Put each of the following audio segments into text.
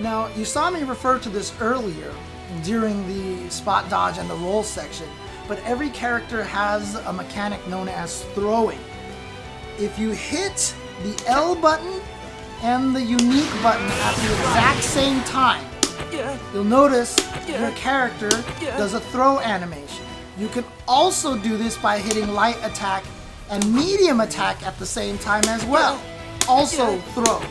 Now, you saw me refer to this earlier during the spot dodge and the roll section, but every character has a mechanic known as throwing. If you hit the L button and the unique button at the exact same time, you'll notice your character does a throw animation. You can also do this by hitting light attack and medium attack at the same time as well. Also throw.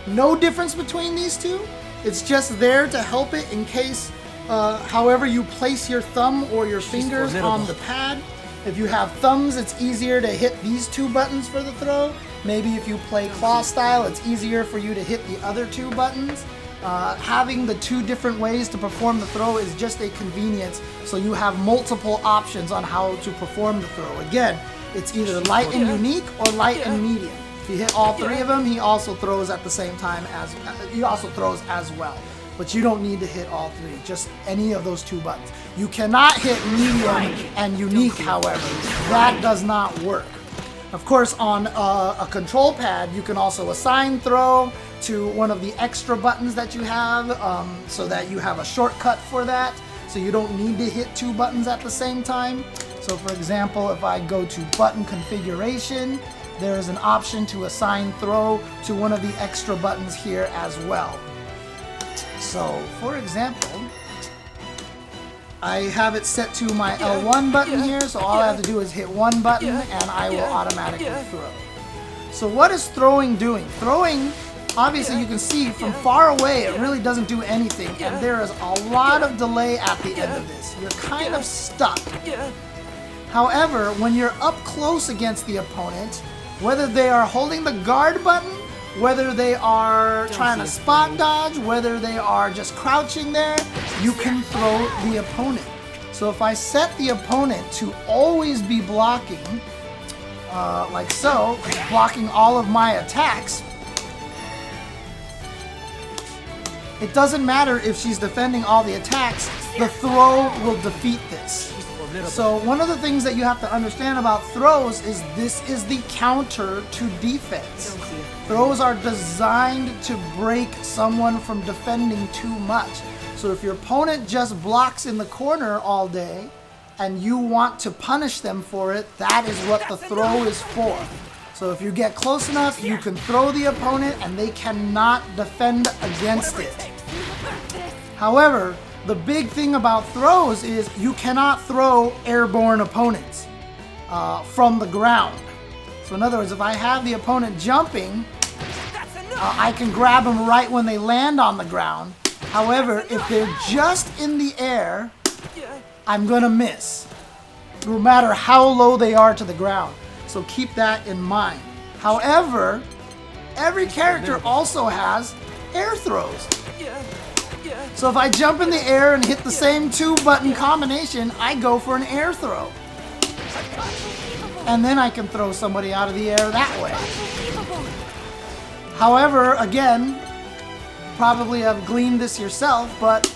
No difference between these two. It's just there to help it in case, however you place your thumb or your fingers on the pad. If you have thumbs, it's easier to hit these two buttons for the throw. Maybe if you play claw style, it's easier for you to hit the other two buttons. Having the two different ways to perform the throw is just a convenience, so you have multiple options on how to perform the throw. Again, it's either light and unique or light and medium. If you hit all three of them, he also throws at the same time as he also throws as well. But you don't need to hit all three, just any of those two buttons. You cannot hit medium and unique, however. That does not work. Of course, on a control pad, you can also assign throw to one of the extra buttons that you have, so that you have a shortcut for that, so you don't need to hit two buttons at the same time. So for example, if I go to button configuration, there is an option to assign throw to one of the extra buttons here as well. So for example, I have it set to my L1 button here, so all I have to do is hit one button and I will automatically throw. So what is throwing doing? Throwing, obviously you can see from far away it really doesn't do anything, and there is a lot of delay at the end of this. You're kind of stuck. However, when you're up close against the opponent, whether they are holding the guard button, whether they are trying to spot dodge, whether they are just crouching there, you can throw the opponent. So if I set the opponent to always be blocking, like so, blocking all of my attacks, it doesn't matter if she's defending all the attacks, the throw will defeat this. So one of the things that you have to understand about throws is this is the counter to defense. Throws are designed to break someone from defending too much. So if your opponent just blocks in the corner all day and you want to punish them for it, that is what the throw is for. So if you get close enough, you can throw the opponent and they cannot defend against it. However, the big thing about throws is you cannot throw airborne opponents from the ground. So in other words, if I have the opponent jumping, I can grab them right when they land on the ground. However, if they're just in the air, I'm gonna miss, no matter how low they are to the ground. So keep that in mind. However, every character also has air throws. So if I jump in the air and hit the same two button combination, I go for an air throw. And then I can throw somebody out of the air that way. However, again, probably have gleaned this yourself, but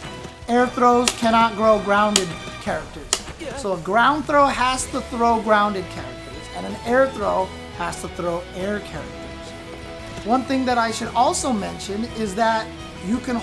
air throws cannot grow grounded characters. So a ground throw has to throw grounded characters, and an air throw has to throw air characters. One thing that I should also mention is that you can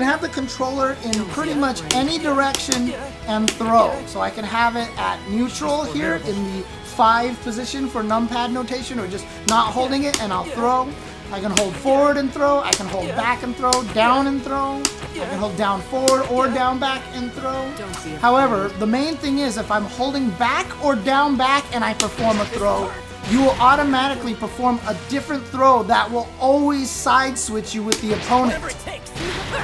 have the controller in pretty much any direction and throw. So I can have it at neutral here in the 5 position for numpad notation, or just not holding it and I'll throw. I can hold forward and throw, I can hold back and throw, down and throw, I can hold down forward or down back and throw. However, the main thing is if I'm holding back or down back and I perform a throw, you will automatically perform a different throw that will always side switch you with the opponent.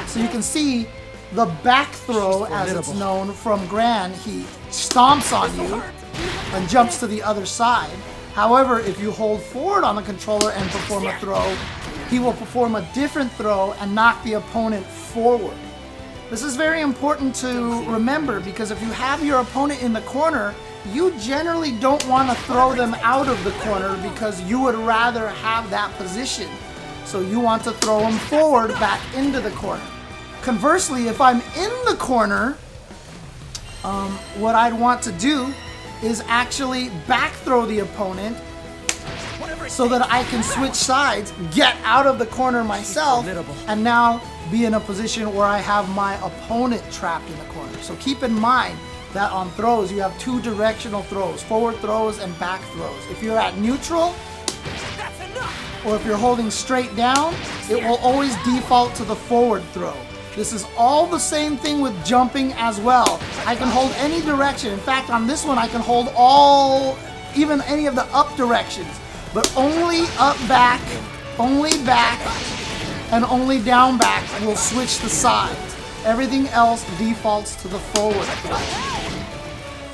So you can see the back throw, as it's known from Gran, he stomps on you and jumps to the other side. However, if you hold forward on the controller and perform a throw, he will perform a different throw and knock the opponent forward. This is very important to remember, because if you have your opponent in the corner, you generally don't want to throw them out of the corner because you would rather have that position. So you want to throw them forward back into the corner. Conversely, if I'm in the corner, what I'd want to do is actually back throw the opponent so that I can switch sides, get out of the corner myself, and now be in a position where I have my opponent trapped in the corner. So keep in mind that on throws, you have 2 directional throws, forward throws and back throws. If you're at neutral, or if you're holding straight down, it will always default to the forward throw. This is all the same thing with jumping as well. I can hold any direction. In fact, on this one, I can hold even any of the up directions, but only up back, only back, and only down back will switch the sides. Everything else defaults to the forward throw.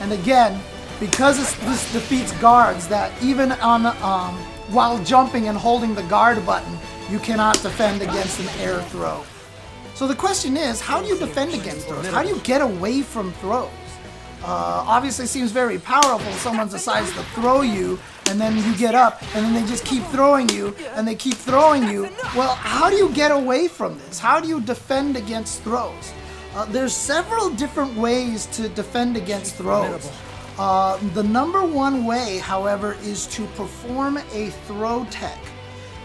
And again, because this defeats guards, that even on while jumping and holding the guard button, you cannot defend against an air throw. So the question is, how do you defend against throws? How do you get away from throws? Obviously seems very powerful. Someone decides to throw you, and then you get up, and then they just keep throwing you, and they keep throwing you. Well, how do you get away from this? How do you defend against throws? There's several different ways to defend against throws. The number one way, however, is to perform a throw tech.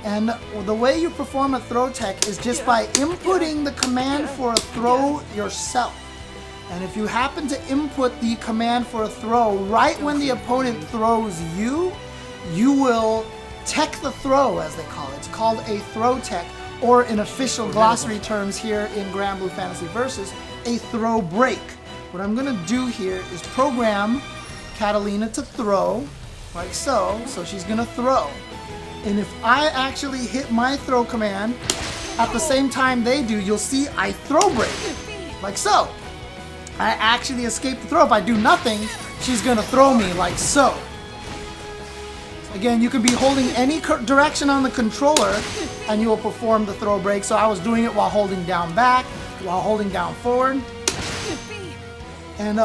And the way you perform a throw tech is just by inputting the command for a throw yourself. And if you happen to input the command for a throw right when the opponent throws you, you will tech the throw, as they call it. It's called a throw tech, or in official glossary terms here in Granblue Fantasy Versus, a throw break. What I'm going to do here is program Catalina to throw, like so. So she's going to throw. And if I actually hit my throw command at the same time they do, you'll see I throw break, like so. I actually escape the throw. If I do nothing, she's going to throw me like so. Again, you could be holding any direction on the controller and you will perform the throw break. So I was doing it while holding down back, while holding down forward. And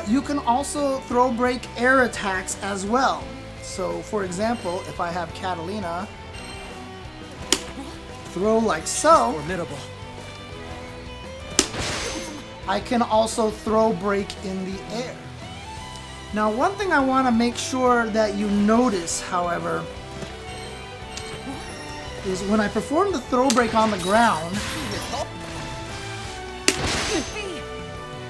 you can also throw break air attacks as well. So for example, if I have Catalina throw like so, formidable. I can also throw break in the air. Now, one thing I want to make sure that you notice, however, is when I perform the throw break on the ground,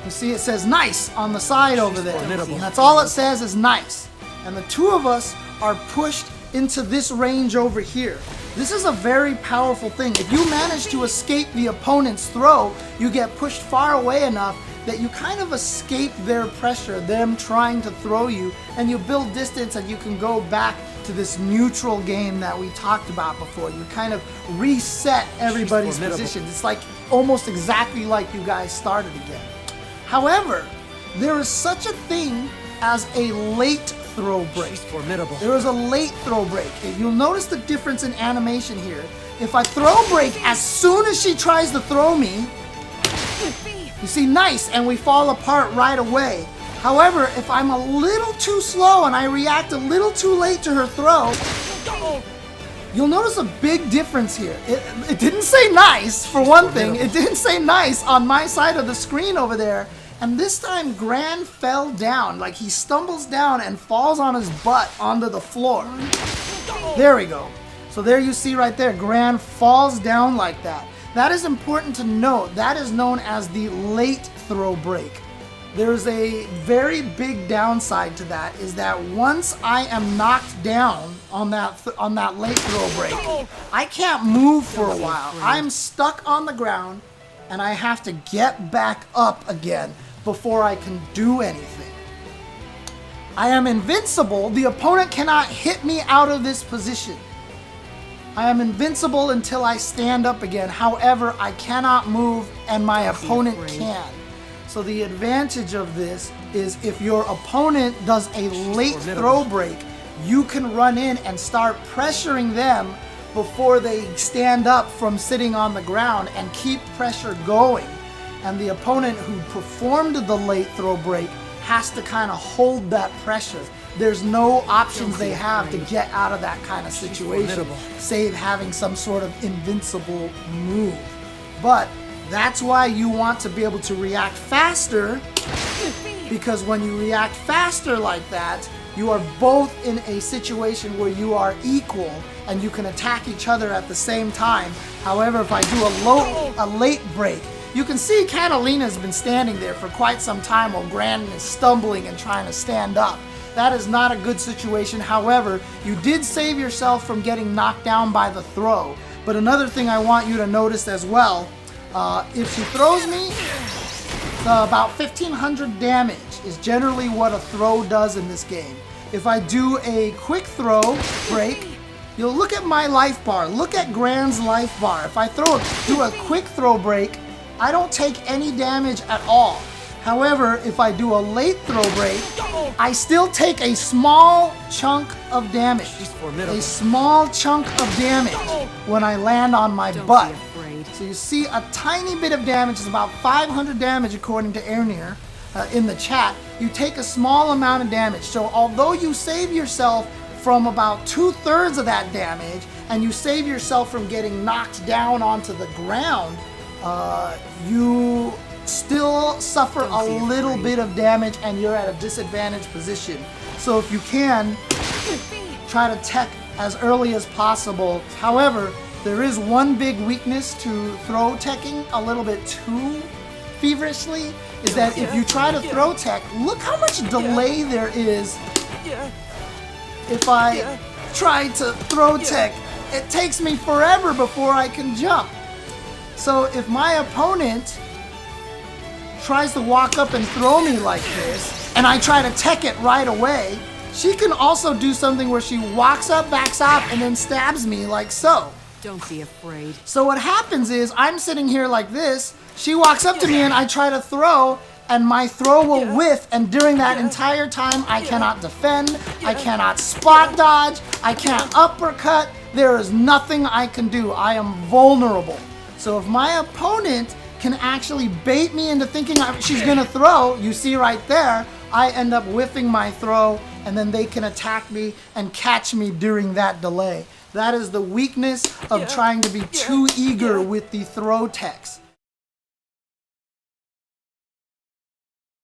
you see it says nice on the side over there. And that's all it says is nice. And the two of us are pushed into this range over here. This is a very powerful thing. If you manage to escape the opponent's throw, you get pushed far away enough that you kind of escape their pressure, them trying to throw you, and you build distance and you can go back to this neutral game that we talked about before. You kind of reset everybody's positions. It's like almost exactly like you guys started again. However, there is such a thing as a late throw break. Formidable. There is a late throw break. You'll notice the difference in animation here. If I throw break as soon as she tries to throw me, you see nice, and we fall apart right away. However, if I'm a little too slow and I react a little too late to her throw, you'll notice a big difference here. It didn't say nice, for one thing. It didn't say nice on my side of the screen over there. And this time, Gran fell down. Like, he stumbles down and falls on his butt onto the floor. There we go. So there you see right there, Gran falls down like that. That is important to note. That is known as the late throw break. There's a very big downside to that, is that once I am knocked down on that late throw break, I can't move for a while. I'm stuck on the ground, and I have to get back up again before I can do anything. I am invincible. The opponent cannot hit me out of this position. I am invincible until I stand up again. However, I cannot move and my opponent can. So the advantage of this is if your opponent does a late throw break, you can run in and start pressuring them before they stand up from sitting on the ground and keep pressure going. And the opponent who performed the late throw break has to kind of hold that pressure. There's no options they have to get out of that kind of situation, save having some sort of invincible move. But that's why you want to be able to react faster, because when you react faster like that, you are both in a situation where you are equal and you can attack each other at the same time. However, if I do a late break, you can see Catalina's been standing there for quite some time while Gran is stumbling and trying to stand up. That is not a good situation. However, you did save yourself from getting knocked down by the throw. But another thing I want you to notice as well, if she throws me, about 1500 damage is generally what a throw does in this game. If I do a quick throw break, you'll look at my life bar. Look at Gran's life bar. If I do a quick throw break, I don't take any damage at all. However, if I do a late throw break, I still take a small chunk of damage. A small chunk of damage when I land on my butt. So you see a tiny bit of damage. It's about 500 damage according to Ernir in the chat. You take a small amount of damage. So although you save yourself from about 2/3 of that damage, and you save yourself from getting knocked down onto the ground, you still suffer a little bit of damage and you're at a disadvantaged position. So if you can, try to tech as early as possible. However, there is one big weakness to throw teching a little bit too feverishly, is that if you try to throw tech, look how much delay there is. If I try to throw tech, it takes me forever before I can jump. So if my opponent tries to walk up and throw me like this, and I try to tech it right away, she can also do something where she walks up, backs off, and then stabs me like so. Don't be afraid. So what happens is, I'm sitting here like this, she walks up to me and I try to throw, and my throw will whiff, and during that entire time, I cannot defend, I cannot spot dodge, I can't uppercut, there is nothing I can do. I am vulnerable. So if my opponent can actually bait me into thinking she's gonna throw, you see right there, I end up whiffing my throw, and then they can attack me and catch me during that delay. That is the weakness of trying to be too eager with the throw techs.